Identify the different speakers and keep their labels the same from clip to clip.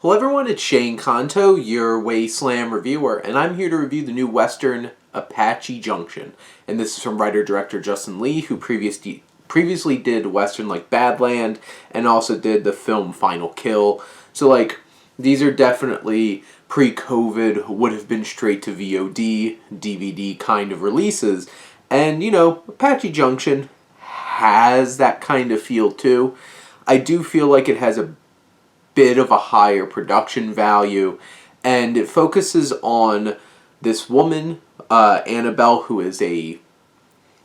Speaker 1: Hello everyone, it's Shane Kanto, your Wasteland reviewer, and I'm here to review the new Western Apache Junction. And this is from writer-director Justin Lee, who previously did Western like Badland, and also did the film Final Kill. So these are definitely pre-COVID, would have been straight to VOD, DVD kind of releases. And, Apache Junction has that kind of feel too. I do feel like it has a bit of a higher production value, and it focuses on this woman, Annabelle, who is a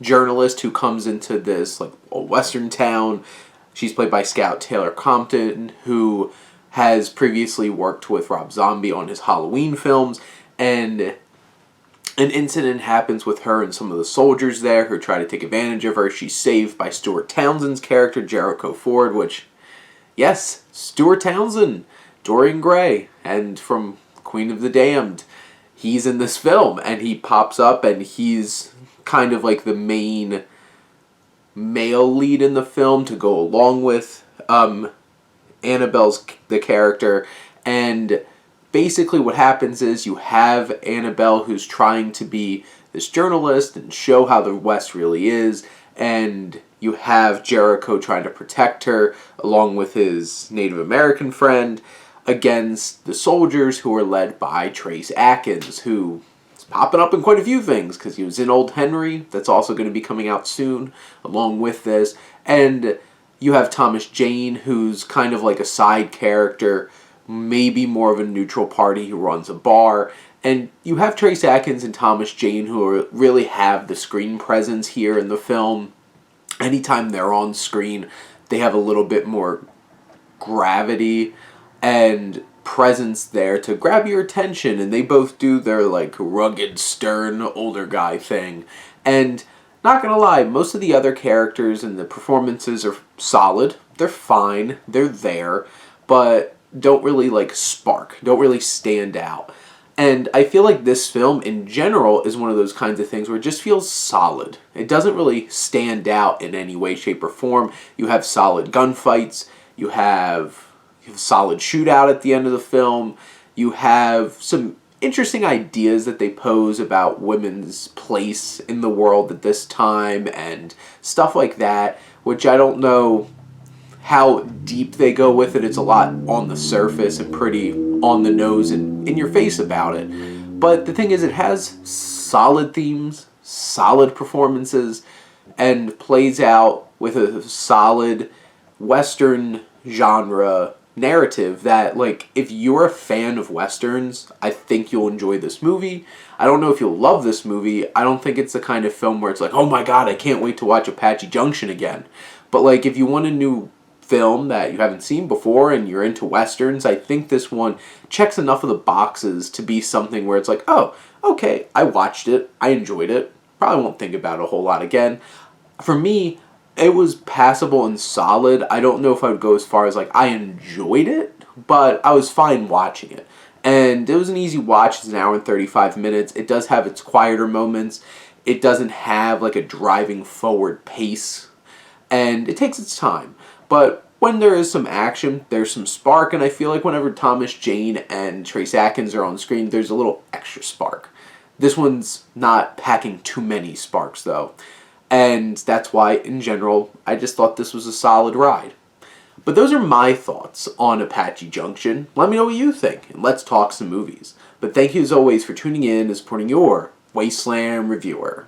Speaker 1: journalist who comes into this a western town. She's played by Scout Taylor-Compton, who has previously worked with Rob Zombie on his Halloween films, and an incident happens with her and some of the soldiers there who try to take advantage of her. She's saved by Staurt Townsend's character, Jericho Ford, which, yes, Stuart Townsend, Dorian Gray, and from Queen of the Damned. He's in this film, and he pops up, and he's kind of like the main male lead in the film to go along with Annabelle's the character. And basically what happens is you have Annabelle, who's trying to be this journalist and show how the West really is, and you have Jericho trying to protect her, along with his Native American friend, against the soldiers who are led by Trace Adkins, who is popping up in quite a few things, because he was in Old Henry, that's also going to be coming out soon, along with this. And you have Thomas Jane, who's kind of like a side character, maybe more of a neutral party who runs a bar. And you have Trace Adkins and Thomas Jane, who really have the screen presence here in the film. Anytime they're on screen, they have a little bit more gravity and presence there to grab your attention, and they both do their rugged, stern, older guy thing. And not gonna lie, most of the other characters and the performances are solid. They're fine, they're there, but don't really spark, don't really stand out. And I feel like this film, in general, is one of those kinds of things where it just feels solid. It doesn't really stand out in any way, shape, or form. You have solid gunfights. You have a solid shootout at the end of the film. You have some interesting ideas that they pose about women's place in the world at this time and stuff like that, which I don't know how deep they go with it. It's a lot on the surface and pretty on the nose and in your face about it. But the thing is, it has solid themes, solid performances, and plays out with a solid Western genre narrative that, if you're a fan of Westerns, I think you'll enjoy this movie. I don't know if you'll love this movie. I don't think it's the kind of film where it's oh my god, I can't wait to watch Apache Junction again. But if you want a new film that you haven't seen before and you're into Westerns, I think this one checks enough of the boxes to be something where it's oh, okay, I watched it, I enjoyed it, probably won't think about it a whole lot again. For me, it was passable and solid. I don't know if I would go as far as I enjoyed it, but I was fine watching it. And it was an easy watch. It's an hour and 35 minutes. It does have its quieter moments. It doesn't have a driving forward pace, and it takes its time. But when there is some action, there's some spark, and I feel whenever Thomas Jane and Trace Adkins are on screen, there's a little extra spark. This one's not packing too many sparks, though. And that's why, in general, I just thought this was a solid ride. But those are my thoughts on Apache Junction. Let me know what you think, and let's talk some movies. But thank you as always for tuning in and supporting your Wasteland reviewer.